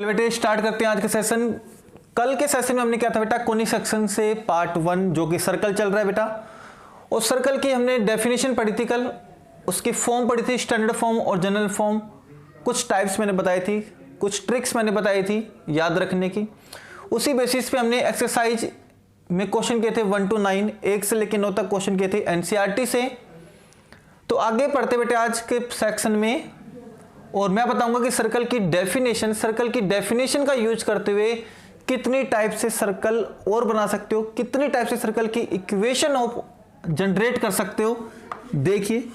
बेटे स्टार्ट करते हैं आज का सेशन। कल के सेशन में हमने क्या था बेटा, कोनिक सेक्शन से पार्ट 1 जो कि सर्कल चल रहा है बेटा, उस सर्कल की हमने डेफिनेशन पढ़ी थी कल, उसकी फॉर्म पढ़ी थी, स्टैंडर्ड फॉर्म और जनरल फॉर्म, कुछ टाइप्स मैंने बताई थी, कुछ ट्रिक्स मैंने बताई थी याद रखने की। उसी बेसिस पे हमने एक्सरसाइज में क्वेश्चन किए थे 1 to 9, 1 से लेकर 9 तक क्वेश्चन किए थे एनसीईआरटी से। तो आगे पढ़ते बेटे आज के सेक्शन में, और मैं बताऊंगा कि सर्कल की डेफिनेशन का यूज करते हुए कितनी टाइप से सर्कल और बना सकते हो, कितनी टाइप से सर्कल की इक्वेशन ऑफ जनरेट कर सकते हो। देखिए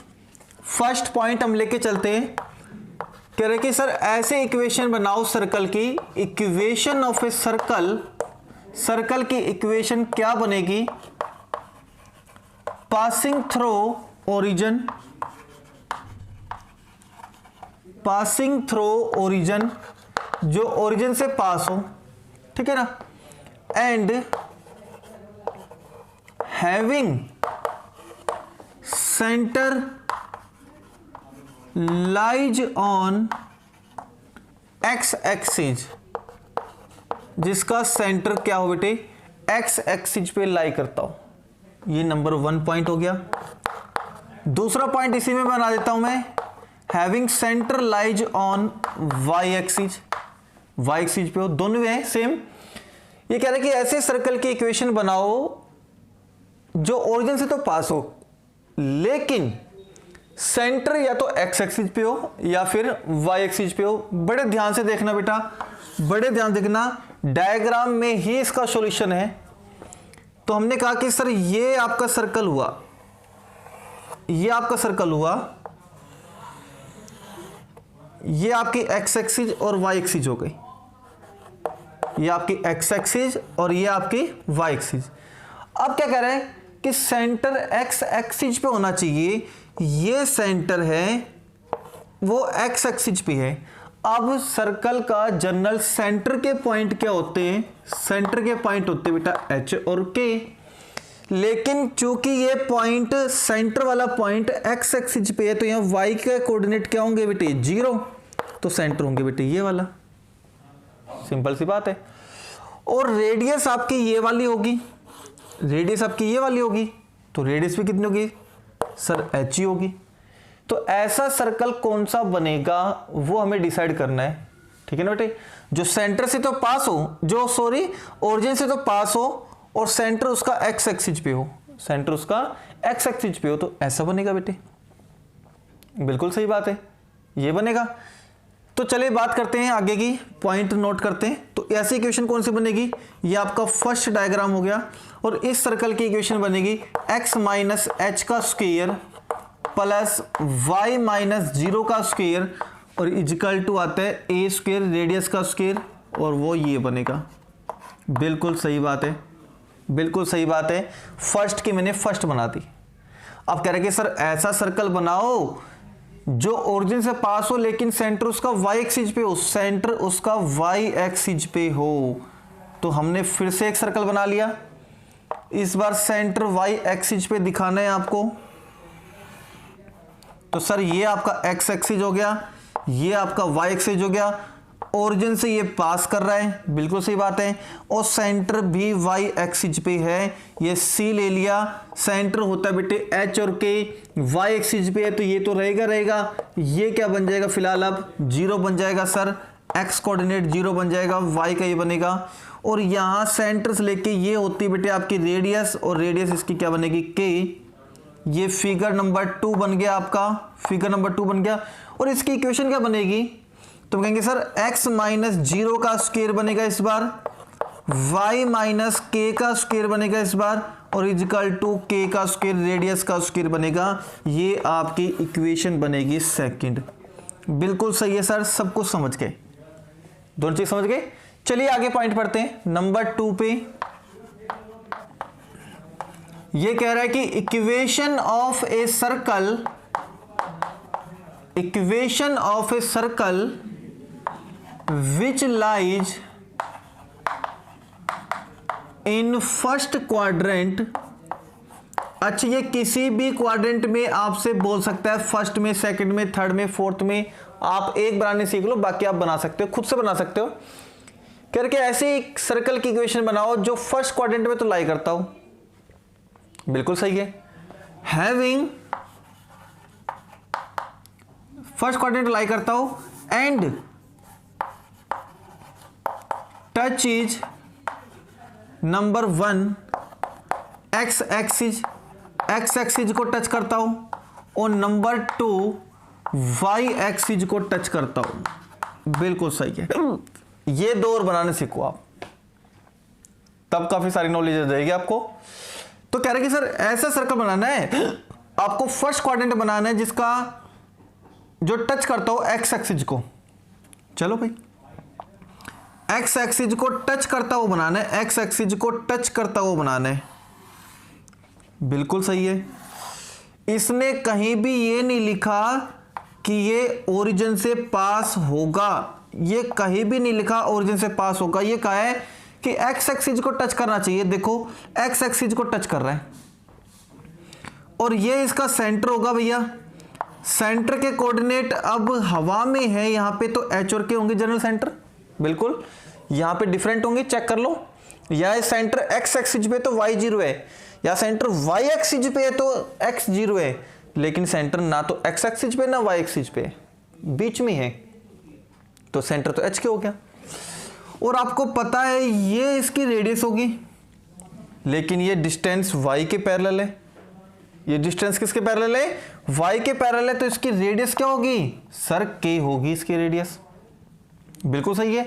फर्स्ट पॉइंट हम लेके चलते हैं, कह रहे कि सर ऐसे इक्वेशन बनाओ सर्कल की, इक्वेशन ऑफ ए सर्कल की इक्वेशन क्या बनेगी, पासिंग थ्रू ओरिजिन, जो ओरिजिन से पास हो, ठीक है ना, and having center lies on x axis, जिसका सेंटर क्या हो बेटे, एक्स एक्सिस पे लाई करता हो। ये नंबर 1 पॉइंट हो गया। दूसरा पॉइंट इसी में बना देता हूं मैं, having center lies on Y axis पे हो, दोनों है सेम। ये कह रहे हैं कि ऐसे सर्कल की इक्वेशन बनाओ जो ओरिजिन से तो पास हो, लेकिन सेंटर या तो एक्स एक्सिस पे हो या फिर वाई एक्सिस पे हो। बड़े ध्यान से देखना बेटा, बड़े ध्यान देखना, डायग्राम में ही इसका सॉल्यूशन है। तो हमने कहा कि सर ये आपका सर्कल हुआ, ये आपका सर्कल हुआ, ये आपकी एक्स एक्सिस और वाई एक्सिस हो गई, ये आपकी एक्स एक्सिस और ये आपकी वाई एक्सिस। अब क्या कह रहे हैं कि सेंटर एक्स एक्सिस पे होना चाहिए, ये सेंटर है वो एक्स एक्सिस पे है। अब सर्कल का जनरल सेंटर के पॉइंट क्या होते हैं, सेंटर के पॉइंट होते हैं बेटा एच और के, लेकिन चूंकि ये पॉइंट सेंटर वाला पॉइंट एक्स एक्सिस पे है तो यहाँ वाई के कोऑर्डिनेट क्या होंगे बेटे 0, तो सेंटर होंगे बेटे ये वाला, सिंपल सी बात है। और रेडियस आपकी ये वाली होगी, रेडियस आपकी ये वाली होगी, तो रेडियस भी कितनी होगी सर एच ही होगी। तो ऐसा सर्कल कौन सा बनेगा वो हमें डिसाइड करना है, ठीक है ना बेटे, जो सेंटर से तो पास हो, जो सॉरी ओरिजिन से तो पास हो और सेंटर उसका एक्स एक्सिस पे हो, सेंटर उसका एक्स एक्सिस पे हो, तो ऐसा बनेगा बेटे, बिल्कुल सही बात है, ये बनेगा। तो चलिए बात करते हैं आगे की, पॉइंट नोट करते हैं। तो ऐसी इक्वेशन कौन सी बनेगी, ये आपका फर्स्ट डायग्राम हो गया, और इस सर्कल की इक्वेशन बनेगी x माइनस एच का स्क्वायर प्लस y माइनस 0 का स्क्वायर और इक्वल टू आता है a स्क्वायर रेडियस का स्क्वायर, और वो ये बनेगा। बिल्कुल सही बात है, बिल्कुल सही बात है, फर्स्ट की मैंने फर्स्ट बना दी। अब कह रहे कि सर ऐसा सर्कल बनाओ जो ओरिजिन से पास हो लेकिन सेंटर उसका y एक्सिस पे हो, सेंटर उसका y एक्सिस पे हो। तो हमने फिर से एक सर्कल बना लिया, इस बार सेंटर y एक्सिस पे दिखाना है आपको। तो सर ये आपका x एक्सिस हो गया, ये आपका y एक्सिस हो गया, ओरिजिन से ये पास कर रहा है, बिल्कुल सही बात है, और सेंटर भी y एक्सिस पे है, ये C ले लिया, सेंटर होता है बेटे h और k, y एक्सिस पे है तो ये तो रहेगा, ये क्या बन जाएगा फिलहाल अब 0 बन जाएगा सर, x कोऑर्डिनेट 0 बन जाएगा, y का ये बनेगा, और यहाँ सेंटर से लेके ये होती है बेटे आपकी रेडियस, और रेडियस इसकी क्या बनेगी k। ये फिगर नंबर 2 बन गया आपका, फिगर नंबर 2 बन गया। और इसकी इक्वेशन क्या बनेगी, तो कहेंगे सर x माइनस 0 का स्क्वायर बनेगा इस बार, y माइनस k का स्क्वायर बनेगा इस बार, और इक्वल टू k का स्क्वायर रेडियस का स्क्वायर बनेगा। ये आपकी इक्वेशन बनेगी सेकंड। बिल्कुल सही है सर, सब कुछ समझ गए, दोनों चीज समझ गए। चलिए आगे पॉइंट पढ़ते हैं, नंबर 2 पे ये कह रहा है कि equation of a circle which lies in first quadrant अच्छा, ये किसी भी क्वाड्रेंट में आपसे बोल सकता है, फर्स्ट में, सेकंड में, थर्ड में, फोर्थ में। आप एक बनाने सीख लो, बाकी आप बना सकते हो, खुद से बना सकते हो। करके ऐसे एक सर्कल की इक्वेशन बनाओ जो फर्स्ट क्वाड्रेंट में तो लाई करता हो। बिल्कुल सही है। हैविंग फर्स्ट क्वाड्रेंट लाई करता हो and touch is number 1 x axis को टच करता हूं और नंबर 2 वाई एक्सिस को टच करता हूं। बिल्कुल सही है। ये दो और बनाने सीखो आप, तब काफी सारी नॉलेज हो जाएगी आपको। तो कह रहे कि सर ऐसा सर्कल बनाना है, आपको फर्स्ट क्वाड्रेंट बनाना है जिसका जो टच करता हो एक्स एक्सिस को। चलो भाई, एक्स एक्सिस को टच करता हुआ बनाना है, एक्स एक्सिस को टच करता हुआ बनाना है। बिल्कुल सही है। इसने कहीं भी ये नहीं लिखा कि ये ओरिजिन से पास होगा, ये कहीं भी नहीं लिखा ओरिजिन से पास होगा। ये कहा है कि एक्स एक्सिस को टच करना चाहिए। देखो एक्स एक्सिस को टच कर रहा है और ये इसका सेंटर होगा भैया। सेंटर के कोऑर्डिनेट अब हवा में है यहाँ पे, तो एच और के होंगे जनरल सेंटर। बिल्कुल, यहाँ पे डिफरेंट होंगे, चेक कर लो। या सेंटर एक्स एक्सिस पे तो वाई 0 है, या सेंटर वाई एक्सिस पे है तो एक्स 0 है, लेकिन सेंटर ना तो एक्स एक्सिस पे ना वाई एक्सिस पे, बीच में है, तो सेंटर तो एच के हो गया। और आपको पता है ये इसकी रेडियस होगी, लेकिन ये डिस्टेंस वाई के पैरेलल है। ये डिस्टेंस किसके पैरेलल है? वाई के पैरेलल है, तो इसकी रेडियस क्या होगी सर? के होगी इसकी रेडियस। बिल्कुल सही है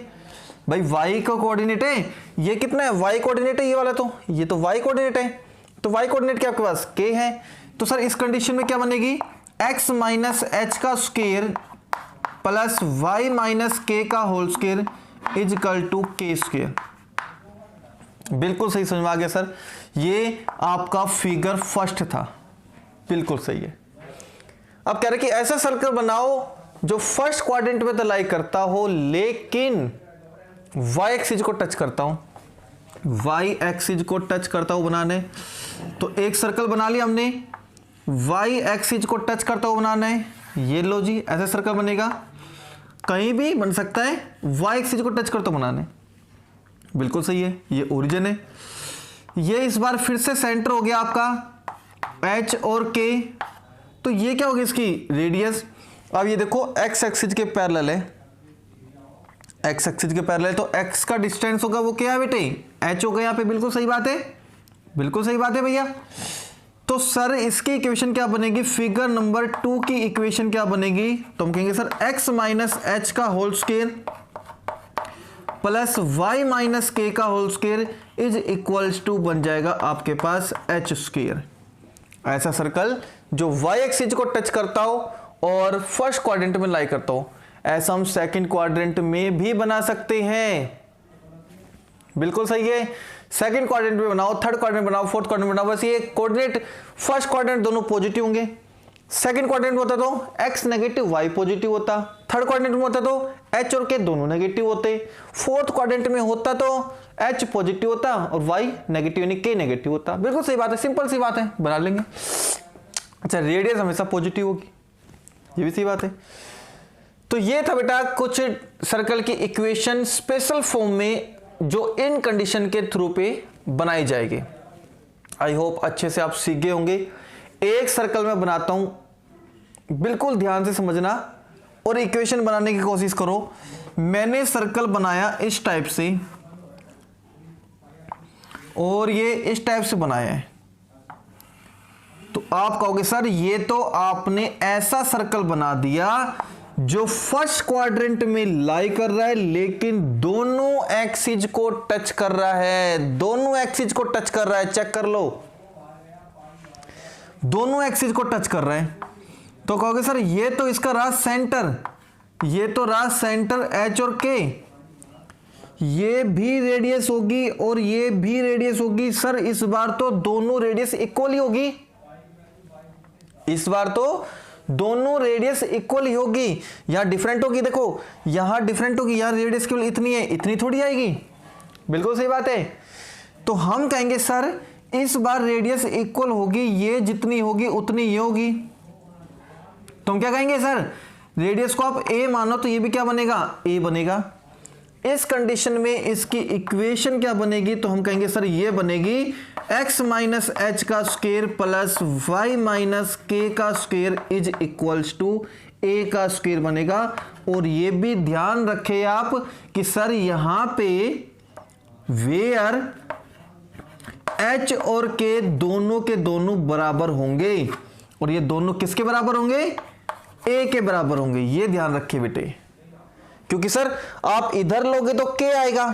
भाई, वाई का कोऑर्डिनेट है, ये कितना है? वाई कोऑर्डिनेट है ये वाला, तो ये तो वाई कोऑर्डिनेट है, तो वाई कोऑर्डिनेट क्या आपके पास? के है। तो सर इस कंडीशन में क्या बनेगी? x माइनस एच का square plus y minus k का whole square is equal to k square. बिल्कुल सही, समझ में आ गया सर। ये आपका फिगर फर्स्ट था, बिल्कुल सही है। अब कह रहे कि ऐसा सर्कल बनाओ जो फर्स्ट क्वाड्रेंट में तो लाई करता हो, लेकिन y एक्सिस को टच करता हूं, y एक्सिस को टच करता हुआ बनाने। तो एक सर्कल बना लिया हमने, y एक्सिस को टच करता हुआ बनाना है। ये लो जी, ऐसा सर्कल बनेगा, कहीं भी बन सकता है, y एक्सिस को टच करता हुआ बनाना है। बिल्कुल सही है, ये ओरिजिन है। ये इस बार फिर से सेंटर हो गया आपका h और k, तो ये क्या होगी इसकी रेडियस। अब ये देखो x एक्सिस के पैरेलल है, x एक्सिस के पैरेलल, तो x का डिस्टेंस होगा वो क्या है बेटे? h होगा यहाँ पे। बिल्कुल सही बात है, बिल्कुल सही बात है भैया। तो सर इसकी इक्वेशन क्या बनेगी? फिगर नंबर 2 की इक्वेशन क्या बनेगी? तो हम कहेंगे सर x माइनस एच का whole square plus y minus k का whole square is equals to बन जाएगा आपके पास h स्क्वायर। ऐसा सर्कल जो y एक्सिस को टच करता हो और फर्स्ट क्वाड्रेंट में लाई करता हो, ऐसा हम सेकंड क्वाड्रेंट में भी बना सकते हैं। बिल्कुल सही है, सेकंड क्वाड्रेंट में बनाओ, थर्ड क्वाड्रेंट बनाओ, फोर्थ क्वाड्रेंट बनाओ, बस ये कोऑर्डिनेट फर्स्ट क्वाड्रेंट दोनों पॉजिटिव होंगे। सेकंड क्वाड्रेंट में होता तो x नेगेटिव y पॉजिटिव होता, थर्ड क्वाड्रेंट में होता तो h और k दोनों नेगेटिव होते, फोर्थ क्वाड्रेंट में होता तो h पॉजिटिव होता और y नेगेटिव यानी k नेगेटिव होता। बिल्कुल सही बात है, सिंपल सी बात है, बना लेंगे। अच्छा, रेडियस हमेशा पॉजिटिव होगी, ये भी सही बात है। तो ये था बेटा कुछ सर्कल की इक्वेशन स्पेशल फॉर्म में जो इन कंडीशन के थ्रू पे बनाई जाएगी। आई होप अच्छे से आप सीख गए होंगे। एक सर्कल में बनाता हूं, बिल्कुल ध्यान से समझना और इक्वेशन बनाने की कोशिश करो। मैंने सर्कल बनाया इस टाइप से और ये इस टाइप से बनाया है, तो आप कहोगे सर ये तो आपने ऐसा सर्कल बना दिया जो फर्स्ट क्वाड्रेंट में लाई कर रहा है, लेकिन दोनों एक्सिस को टच कर रहा है, दोनों एक्सिस को टच कर रहा है, चेक कर लो, दोनों एक्सिस को टच कर रहा है। तो कहोगे सर ये तो इसका रहा सेंटर, ये तो रहा सेंटर एच और के, ये भी रेडियस होगी और ये भी रेडियस होगी। सर इस बार तो दोनों रेडियस इक्वल ही होगी, इस बार तो दोनों रेडियस इक्वल ही होगी, यहां डिफरेंट होगी। देखो यहां डिफरेंट होगी, यहां रेडियस केवल इतनी है, इतनी थोड़ी आएगी। बिल्कुल सही बात है। तो हम कहेंगे सर इस बार रेडियस इक्वल होगी, ये जितनी होगी उतनी ये होगी, तो हम क्या कहेंगे सर, रेडियस को आप a मानो तो ये भी क्या बनेगा, a बनेगा। इस कंडीशन में इसकी इक्वेशन क्या बनेगी, तो हम कहेंगे सर ये बनेगी x माइनस एच का square plus y minus k का square is equals to a का स्क्वायर बनेगा। और ये भी ध्यान रखें आप कि सर यहां पे वेयर h और k दोनों के दोनों बराबर होंगे, और ये दोनों किसके बराबर होंगे, a के बराबर होंगे। ये ध्यान रखिए बेटे, क्योंकि सर आप इधर लोगे तो k आएगा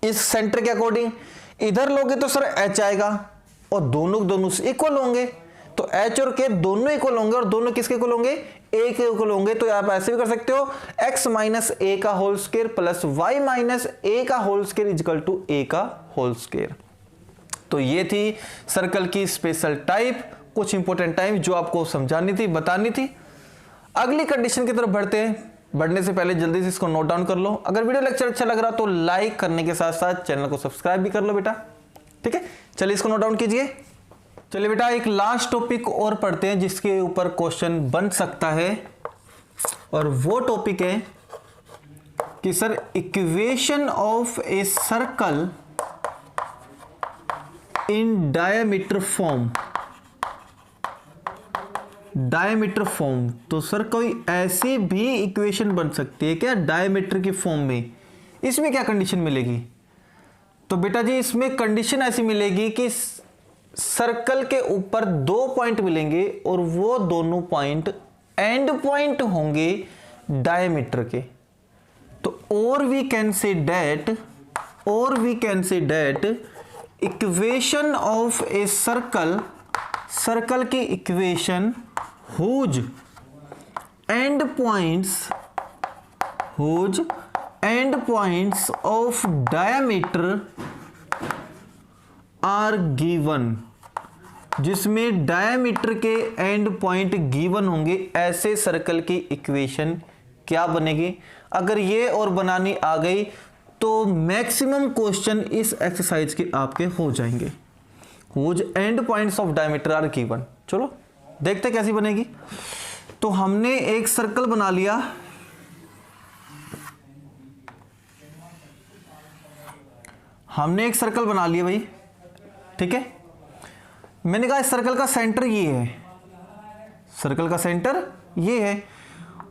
इस सेंटर के अकॉर्डिंग, इधर लोगे तो सर h आएगा, और दोनों से इक्वल होंगे, तो h और k दोनों इक्वल होंगे, और दोनों किसके इक्वल होंगे, a के इक्वल होंगे। तो आप ऐसे भी कर सकते हो x माइनस ए का whole square plus y minus A का whole square equal to a का होल स्क्वायर। तो ये थी सर्कल की स्पेशल टाइप, कुछ इंपॉर्टेंट टाइप जो आपको समझानी थी, बतानी थी। अगली कंडीशन की तरफ बढ़ते हैं। बढ़ने से पहले जल्दी से इसको नोट डाउन कर लो। अगर वीडियो लेक्चर अच्छा लग रहा तो लाइक करने के साथ साथ चैनल को सब्सक्राइब भी कर लो बेटा, ठीक है। चलिए इसको नोट डाउन कीजिए। चलिए बेटा एक लास्ट टॉपिक और पढ़ते हैं जिसके ऊपर क्वेश्चन बन सकता है, और वो टॉपिक है कि sir equation of a circle in diameter form. Diameter form, तो सर कोई ऐसी भी इक्वेशन बन सकती है क्या डायमीटर की फॉर्म में, इसमें क्या कंडीशन मिलेगी। तो बेटा जी इसमें कंडीशन ऐसी मिलेगी कि सर्कल के ऊपर 2 पॉइंट मिलेंगे और वो दोनों पॉइंट एंड पॉइंट होंगे डायमीटर के। तो और we can say that equation of a circle की equation whose end points of diameter are given, जिसमें डायमीटर के एंड पॉइंट गिवन होंगे, ऐसे सर्कल की इक्वेशन क्या बनेगी। अगर ये और बनानी आ गई तो मैक्सिमम क्वेश्चन इस एक्सरसाइज के आपके हो जाएंगे। whose end points of diameter are given। चलो देखते कैसी बनेगी। तो हमने एक सर्कल बना लिया, भाई, ठीक है। मैंने कहा इस सर्कल का सेंटर ये है,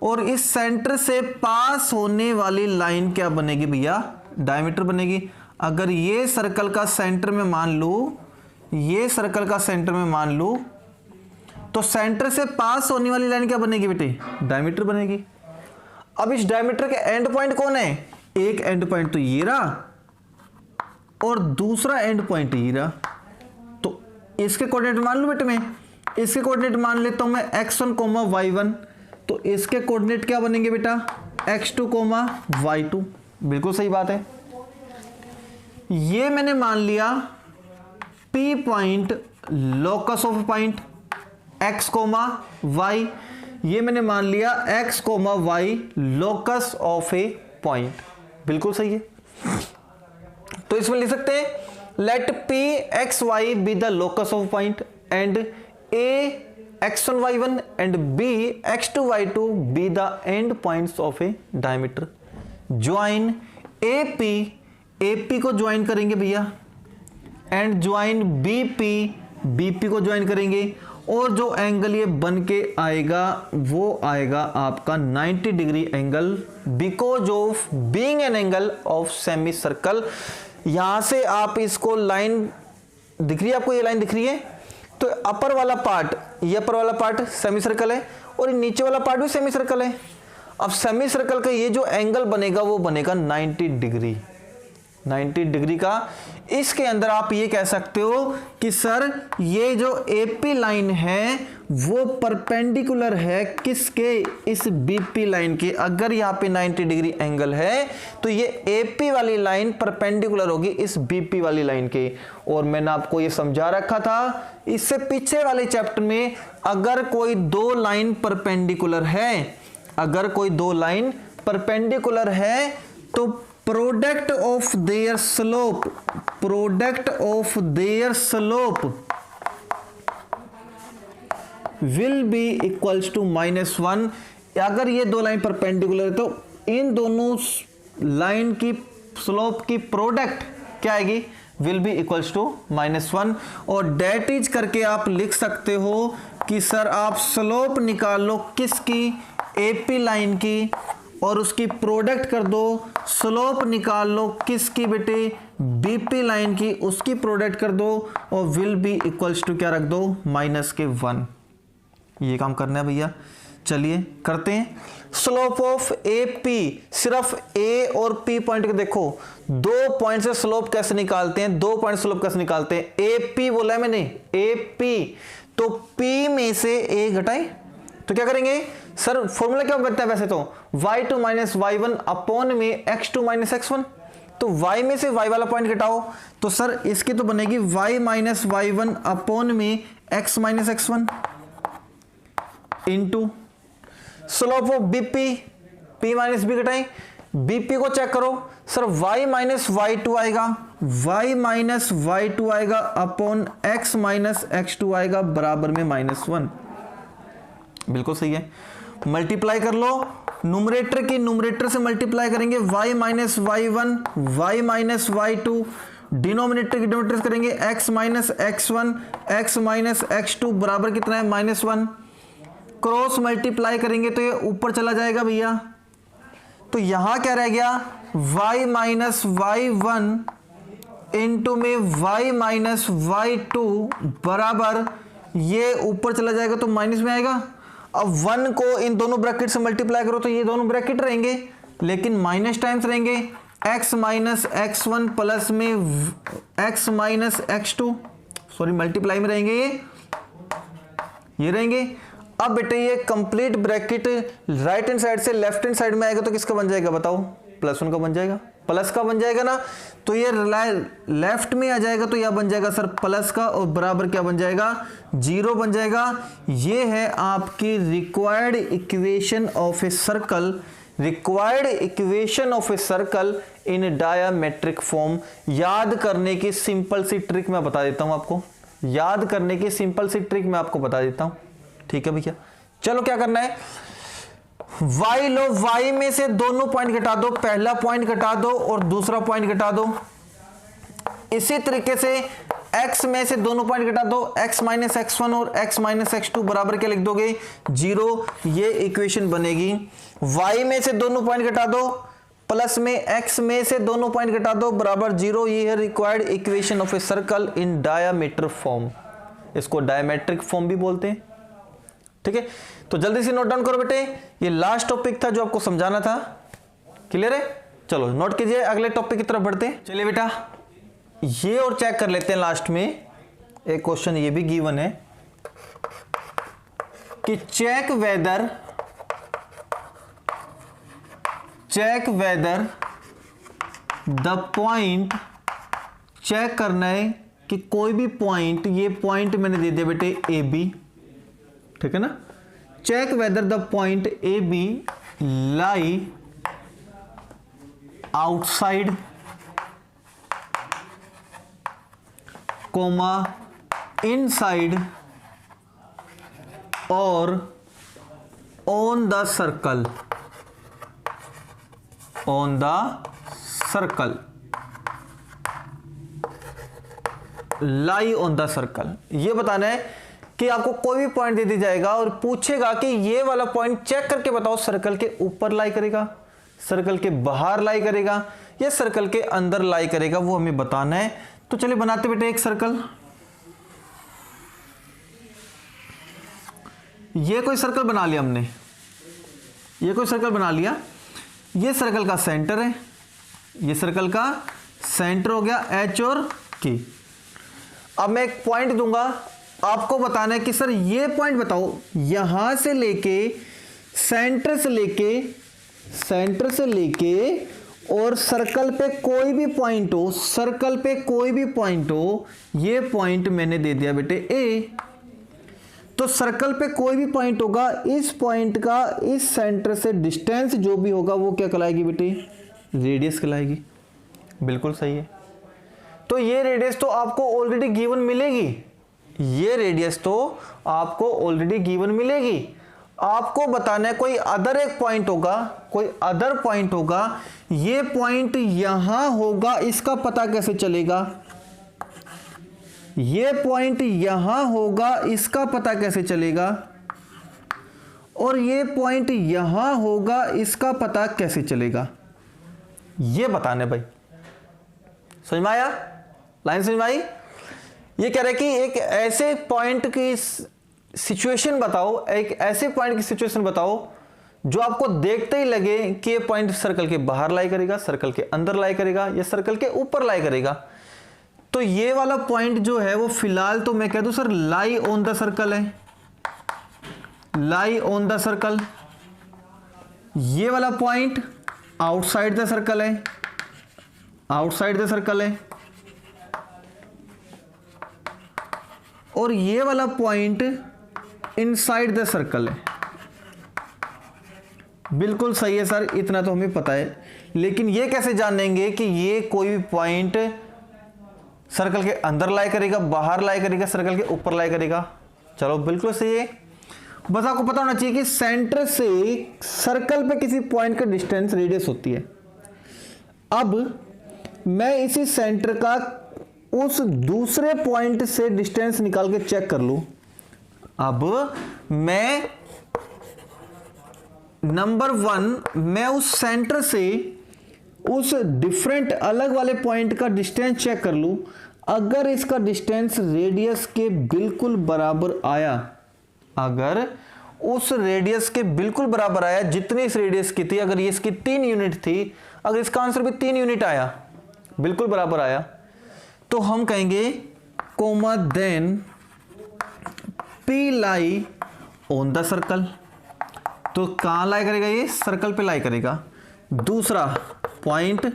और इस सेंटर से पास होने वाली लाइन क्या बनेगी भैया, डायमीटर बनेगी। अगर ये सर्कल का सेंटर में मान लूं, तो सेंटर से पास होने वाली लाइन क्या बनेगी बेटे, डायमीटर बनेगी। अब इस डायमीटर के एंड पॉइंट कौन है, एक एंड पॉइंट तो ये रहा और दूसरा एंड पॉइंट ये रहा। तो इसके कोऑर्डिनेट मान लूं बेटे, मैं इसके कोऑर्डिनेट मान लेता हूं मैं x1, y1। तो इसके कोऑर्डिनेट क्या बनेंगे बेटा, x2, y2। बिल्कुल सही बात है। ये मैंने मान लिया P point, locus of point x, y। ये मैंने मान लिया x, y locus of a point. बिल्कुल सही है। तो इसमें लिख सकते हैं let P x y be the locus of point and A x1 y1 and B x2 y2 be the end points of a diameter. Join AP को join करेंगे भैया, एंड ज्वाइन BP को ज्वाइन करेंगे, और जो angle ये बन के आएगा वो आएगा आपका 90 degree angle, because of being an angle of semi circle. यहां से आप इसको लाइन दिख रही है आपको, ये लाइन दिख रही है। तो अपर वाला पार्ट सेमी सर्कल है, और नीचे वाला पार्ट भी सेमी सर्कल है। अब सेमी सर्कल का ये जो एंगल बनेगा वो बनेगा 90 डिग्री का। इसके अंदर आप ये कह सकते हो कि सर ये जो AP लाइन है वो परपेंडिकुलर है किसके, इस BP लाइन के। अगर यहाँ पे 90 डिग्री एंगल है तो ये AP वाली लाइन परपेंडिकुलर होगी इस BP वाली लाइन के। और मैंने आपको ये समझा रखा था इससे पीछे वाले चैप्टर में, अगर कोई दो लाइन परपेंडिकुलर है तो product of their slope, product of their slope will be equals to -1। अगर ये दो लाइन परपेंडिकुलर है तो इन दोनों लाइन की स्लोप की प्रोडक्ट क्या आएगी, विल बी इक्वल्स टू -1। और डेट इज करके आप लिख सकते हो कि सर आप स्लोप निकाल लो किसकी, एपी लाइन की, और उसकी प्रोडक्ट कर दो, स्लोप निकाल लो किसकी बेटे, बीपी लाइन की, उसकी प्रोडक्ट कर दो, और विल बी इक्वल्स टू क्या रख दो, -1। ये काम करना है भैया, चलिए करते हैं। स्लोप ऑफ ए पी, सिर्फ ए और पी पॉइंट को देखो, 2 पॉइंट से स्लोप कैसे निकालते हैं, 2 पॉइंट स्लोप कैसे निकालते हैं। ए पी बोला है मैंने, ए पी, तो पी में से ए घटाए तो क्या करेंगे सर, फॉर्मूला क्या बनता है वैसे तो, y2 - y1 अपॉन में x2 - x1, तो y में से y वाला पॉइंट घटाओ तो सर इसकी तो बनेगी y - y1 अपॉन में x - x1 into slope of BP, p minus B घटाएं, बीपी को चेक करो सर, y - y2 आएगा, y - y2 आएगा अपॉन x - x2 आएगा बराबर में -1। बिल्कुल सही है। मल्टीप्लाई कर लो, न्यूमरेटर की न्यूमरेटर से मल्टीप्लाई करेंगे, y - y1 y - y2, denominator की डिनोमिनेटर करेंगे x - x1 x - x2 बराबर कितना है, -1। क्रॉस मल्टीप्लाई करेंगे तो ये ऊपर चला जाएगा भैया, तो यहां क्या रह गया, y - y1 इंटू में y - y2 बराबर, ये ऊपर चला जाएगा तो माइनस में आएगा। अब 1 को इन दोनों ब्रैकेट से मल्टीप्लाई करो तो ये दोनों ब्रैकेट रहेंगे लेकिन माइनस टाइम्स रहेंगे, x - x1 प्लस में x - x2, सॉरी मल्टीप्लाई में रहेंगे, ये रहेंगे। अब बेटे ये complete bracket right hand side से लेफ्ट हैंड साइड में आएगा तो किसका बन जाएगा बताओ, +1 का बन जाएगा, प्लस का बन जाएगा ना, तो ये लेफ्ट में आ जाएगा तो यह बन जाएगा सर प्लस का, और बराबर क्या बन जाएगा, 0 बन जाएगा। ये है आपकी required equation of a circle, required equation of a circle in diametric form. याद करने की सिंपल सी ट्रिक मैं बता देता हूं आपको, याद करने की सिंपल सी ट्रिक मैं आपको बता देता हूं, ठीक है भैया। चलो क्या करना है, y लो, y में से दोनों पॉइंट घटा दो, पहला पॉइंट घटा दो और दूसरा पॉइंट घटा दो। इसी तरीके से x में से दोनों पॉइंट घटा दो, x - x1 और x - x2 बराबर क्या लिख दोगे, 0। ये इक्वेशन बनेगी। y में से दोनों पॉइंट घटा दो, प्लस में x में से दोनों पॉइंट घटा दो बराबर 0। ये है required equation of a circle in diameter form, इसको डायमेट्रिक फॉर्म भी बोलते हैं, ठीक है। तो जल्दी से नोट डाउन करो बेटे, ये लास्ट टॉपिक था जो आपको समझाना था, क्लियर है। चलो नोट कीजिए, अगले टॉपिक की तरफ बढ़ते हैं। चलिए बेटा ये और चेक कर लेते हैं, लास्ट में एक क्वेश्चन ये भी गिवन है कि check whether the point, check करना है कि कोई भी पॉइंट, ये पॉइंट मैंने दे दिया बेटे ए बी, ठीक है ना। Check whether the point A B lie outside comma inside और on the circle, on the circle, lie on the circle. ये बताना है कि आपको कोई भी पॉइंट दे दिया जाएगा और पूछेगा कि ये वाला पॉइंट चेक करके बताओ सर्कल के ऊपर लाई करेगा, सर्कल के बाहर लाई करेगा या सर्कल के अंदर लाई करेगा, वो हमें बताना है। तो चलिए बनाते बेटे एक सर्कल। ये कोई सर्कल बना लिया हमने, ये कोई सर्कल बना लिया, ये सर्कल का सेंटर है, ये सर्कल का सेंटर हो गया H और K। अब मैं एक पॉइंट दूंगा, आपको बताना है कि सर ये पॉइंट बताओ, यहां से लेके सेंटर से लेके और सर्कल पे कोई भी पॉइंट हो, सर्कल पे कोई भी पॉइंट हो, ये पॉइंट मैंने दे दिया बेटे ए। तो सर्कल पे कोई भी पॉइंट होगा, इस पॉइंट का इस सेंटर से डिस्टेंस जो भी होगा वो क्या कहलाएगी बेटे, रेडियस कहलाएगी। बिल्कुल सही है। तो ये रेडियस तो आपको ऑलरेडी गिवन मिलेगी, ये रेडियस तो आपको ऑलरेडी गिवन मिलेगी। आपको बताना है कोई अदर एक पॉइंट होगा, कोई अदर पॉइंट होगा, ये पॉइंट यहां होगा, इसका पता कैसे चलेगा? ये पॉइंट यहां होगा, इसका पता कैसे चलेगा? और ये पॉइंट यहां होगा, इसका पता कैसे चलेगा? ये बताने भाई। समझ में आया? लाइन समझ में आई? ये कह रहे कि एक ऐसे पॉइंट की सिचुएशन बताओ, एक ऐसे पॉइंट की सिचुएशन बताओ जो आपको देखते ही लगे कि ये पॉइंट सर्कल के बाहर लाई करेगा, सर्कल के अंदर लाई करेगा या सर्कल के ऊपर लाई करेगा। तो ये वाला पॉइंट जो है वो फिलहाल तो मैं कह दूं sir lie on the circle है, लाई ऑन द सर्कल। ये वाला पॉइंट आउटसाइड द सर्कल है, आउटसाइड द सर्कल है। और ये वाला पॉइंट इनसाइड द सर्कल है। बिल्कुल सही है सर, इतना तो हमें पता है, लेकिन ये कैसे जानेंगे कि ये कोई भी पॉइंट सर्कल के अंदर लाई करेगा, बाहर लाई करेगा, सर्कल के ऊपर लाई करेगा? चलो बिल्कुल सही है। बस आपको पता होना चाहिए कि सेंटर से सर्कल पे किसी पॉइंट का डिस्टेंस रेडियस होती है। अब मैं इसी सेंटर का उस दूसरे पॉइंट से डिस्टेंस निकाल के चेक कर लूं। अब मैं नंबर 1 मैं उस सेंटर से उस डिफरेंट अलग वाले पॉइंट का डिस्टेंस चेक कर लूं। अगर इसका डिस्टेंस रेडियस के बिल्कुल बराबर आया, अगर उस रेडियस के बिल्कुल बराबर आया जितनी इस रेडियस की थी, अगर ये इसकी 3 यूनिट थी, अगर इसका आंसर भी 3 यूनिट आया, बिल्कुल बराबर आया, तो हम कहेंगे comma then P lie on the circle. तो कहां लाई करेगा? ये सर्कल पे लाई करेगा। दूसरा पॉइंट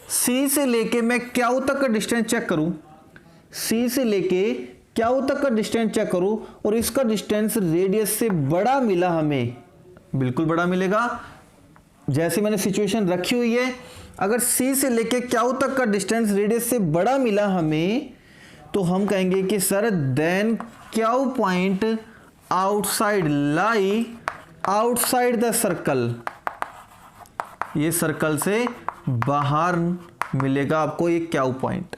सी से लेके मैं क्यू तक का डिस्टेंस चेक करूं, सी से लेके क्यू तक का डिस्टेंस चेक करूं और इसका डिस्टेंस रेडियस से बड़ा मिला हमें, बिल्कुल बड़ा मिलेगा। जैसे मैंने सिचुएशन रखी हुई है, अगर सी से लेके क्यू तक का डिस्टेंस रेडियस से बड़ा मिला हमें, तो हम कहेंगे कि sir then Q point outside lie outside the circle, ये सर्कल से बाहर मिलेगा आपको ये क्यू पॉइंट।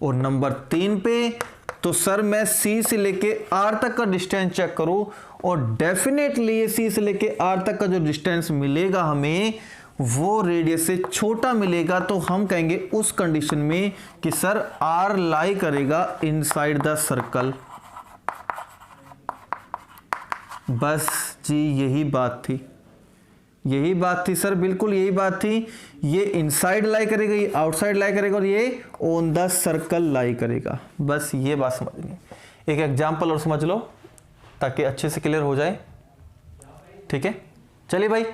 और नंबर 3 पे तो सर मैं सी से लेके आर तक का डिस्टेंस चेक करूं और डेफिनेटली ये सी से लेके आर तक का जो डिस्टेंस मिलेगा हमें वो रेडियस से छोटा मिलेगा। तो हम कहेंगे उस कंडीशन में कि सर आर लाई करेगा इनसाइड द सर्कल। बस जी यही बात थी, यही बात थी सर, बिल्कुल यही बात थी। ये इनसाइड लाई करेगा, ये आउटसाइड लाई करेगा और ये ऑन द सर्कल लाई करेगा। बस ये बात समझनी। एक एग्जांपल और समझ लो ताकि अच्छे से क्लियर हो जाए। ठीक है, चलिए भाई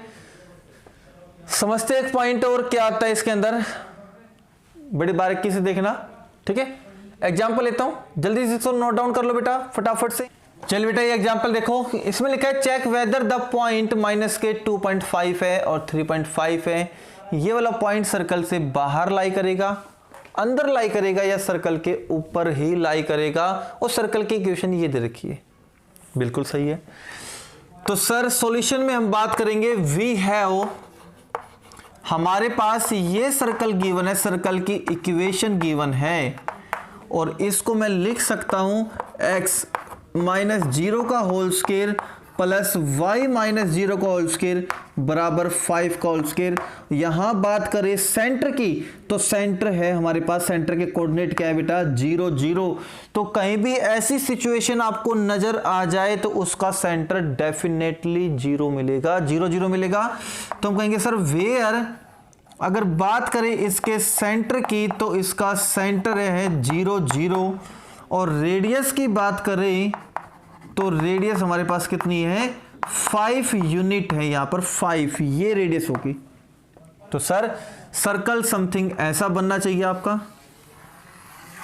समझते एक पॉइंट और क्या आता है इसके अंदर, बड़ी बारीकी से देखना। ठीक है, एग्जांपल लेता हूं, जल्दी से इसको नोट डाउन कर लो बेटा फटाफट से। चल बेटा ये एग्जांपल देखो, इसमें लिखा है check whether the point minus k 2.5 है और 3.5 है। ये वाला पॉइंट सर्कल से बाहर लाई करेगा, अंदर लाई करेगा या सर्कल के ऊपर ही लाई करेगा। और सर्कल की इक्वेशन ये दे रखी है, बिल्कुल सही है। तो सर सॉल्यूशन में हम बात करेंगे वी हैव, हमारे पास ये सर्कल गिवन है, सर्कल की इक्वेशन गिवन है और इसको मैं लिख सकता हूं x माइनस 0 का whole square plus y minus 0 का होल स्क्वायर बराबर 5 का होल स्क्वायर। यहां बात करें सेंटर की, तो सेंटर है हमारे पास, सेंटर के कोऑर्डिनेट क्या है बेटा 0 0। तो कहीं भी ऐसी सिचुएशन आपको नजर आ जाए तो उसका सेंटर डेफिनेटली 0 मिलेगा, 0 0 मिलेगा। तो हम कहेंगे सर वेयर, अगर बात करें इसके सेंटर की तो इसका सेंटर है 0 0 और रेडियस की बात करें तो रेडियस हमारे पास कितनी है 5 यूनिट है, यहां पर 5 ये रेडियस होगी। तो सर सर्कल समथिंग ऐसा बनना चाहिए आपका।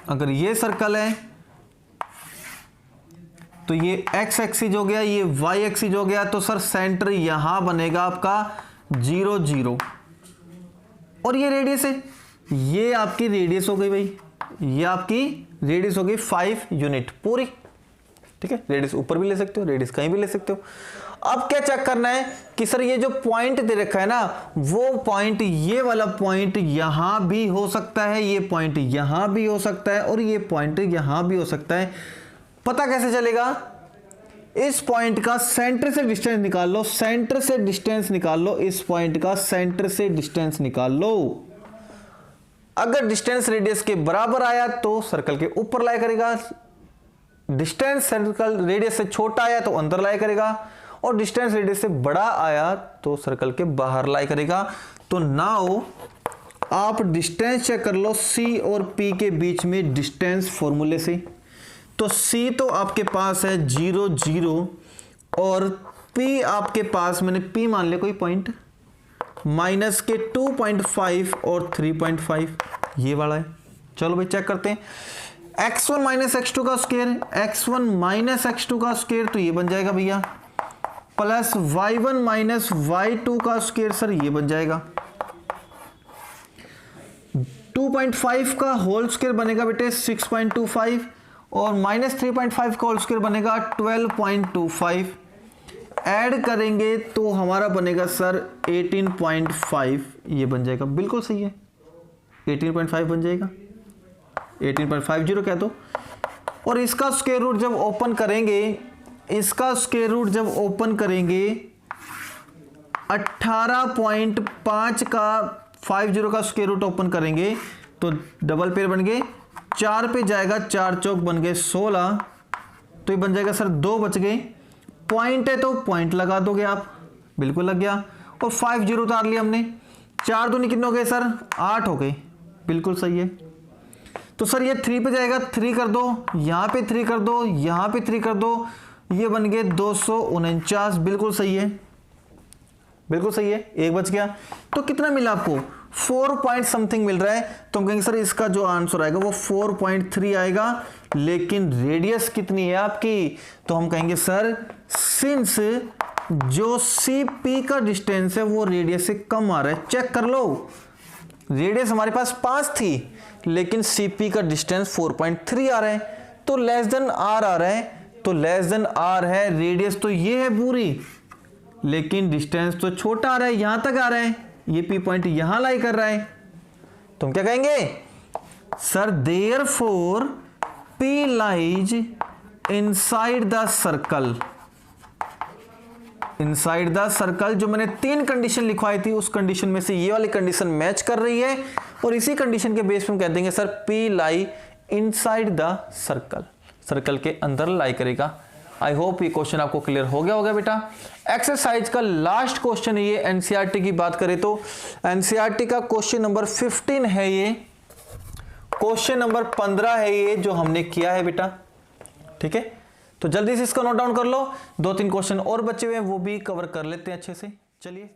अगर ये सर्कल है तो ये x एक्सिस हो गया, ये y एक्सिस हो गया, तो सर सेंटर यहां बनेगा आपका 0 0। और ये रेडियस है, ये आपकी रेडियस हो गई भाई, ये आपकी रेडियस हो गई 5 यूनिट पूरी, ठीक है। रेडियस ऊपर भी ले सकते हो, रेडियस कहीं भी ले सकते हो। अब क्या चेक करना है कि सर ये जो पॉइंट दे रखा है ना, वो पॉइंट, ये वाला पॉइंट यहां भी हो सकता है, ये पॉइंट यहां भी हो सकता है और ये पॉइंट यहां भी हो सकता है। पता कैसे चलेगा? इस पॉइंट का सेंटर से डिस्टेंस निकाल लो, सेंटर से डिस्टेंस निकाल लो, इस पॉइंट का सेंटर से डिस्टेंस निकाल लो। अगर डिस्टेंस रेडियस के बराबर आया तो सर्कल के ऊपर लाया करेगा, डिस्टेंस सर्कल रेडियस से छोटा आया तो अंदर लाया करेगा, और डिस्टेंस रेडियस से बड़ा आया तो सर्कल के बाहर लाया करेगा। तो नाउ आप डिस्टेंस चेक कर लो C और P के बीच में डिस्टेंस फॉर्मूले से। तो C तो आपके पास है 0 0 और P आपके पास, मैंने P मान लिया कोई पॉइंट, माइनस के 2.5 और 3.5 ये वाला है। चलो भाई चेक करते हैं। x1 माइनस x2 का स्क्वायर, x1 माइनस x2 का स्क्वायर तो ये बन जाएगा भैया, प्लस y1 माइनस y2 का स्क्वायर सर ये बन जाएगा, 2.5 का होल स्क्वायर बनेगा बेटे 6.25 और माइनस 3.5 का होल स्क्वायर बनेगा 12.25। ऐड करेंगे तो हमारा बनेगा सर 18.5, ये बन जाएगा, बिल्कुल सही है, 18.5 बन जाएगा, 18.50 कह दो। और इसका स्क्वायर रूट जब ओपन करेंगे, इसका स्क्वायर रूट जब ओपन करेंगे 18.5 का 50 का स्क्वायर रूट ओपन करेंगे तो डबल पेयर बन गए, 4 पे जाएगा, 4 चौक बन गए 16, तो ये बन जाएगा सर 2 बच गए। पॉइंट है तो पॉइंट लगा दोगे आप, बिल्कुल लग गया, और 50 उतार लिया हमने, 4 दूनी कितने हो गए सर 8 हो गए, बिल्कुल सही है। तो सर ये 3 पे जाएगा, 3 कर दो, यहाँ पे 3 कर दो, यहाँ पे 3 कर दो, ये बन गए 249, बिल्कुल सही है, बिल्कुल सही है, एक बच गया। तो कितना मिला आपको? 4 पॉइंट समथिंग मिल रहा है। तो हम कहेंगे सर इसका जो आंसर आएगा वो 4.3 आएगा, लेकिन रेडियस कितनी है आपकी? तो हम कहेंगे सर सिंस जो CP का डिस्टेंस है वो रेडियस से कम आ रहा है। चेक कर लो, रेडियस हमारे पास 5 थी लेकिन CP का डिस्टेंस 4.3 आ रहा है, तो लेस देन R आ रहा है, तो लेस देन R है, रेडियस तो ये है पूरी लेकिन डिस्टेंस तो छोटा आ रहा है, यहां तक आ रहा है, ये P पॉइंट यहां लाई कर रहा है। तो हम क्या कहेंगे sir therefore P lies inside the circle, inside the circle. जो मैंने 3 कंडीशन लिखवाई थी उस कंडीशन में से ये वाली कंडीशन मैच कर रही है, और इसी कंडीशन के बेस पे हम कह देंगे sir P lie inside the circle, circle के अंदर लाई करेगा। आई होप ये क्वेश्चन आपको क्लियर हो गया होगा बेटा। एक्सरसाइज का लास्ट क्वेश्चन है ये, एनसीईआरटी की बात करें तो एनसीईआरटी का क्वेश्चन नंबर 15 है ये, क्वेश्चन नंबर 15 है ये जो हमने किया है बेटा, ठीक है। तो जल्दी से इसको नोट डाउन कर लो, 2-3 क्वेश्चन और बचे हुए हैं वो भी कवर कर लेते हैं अच्छे से। चलिए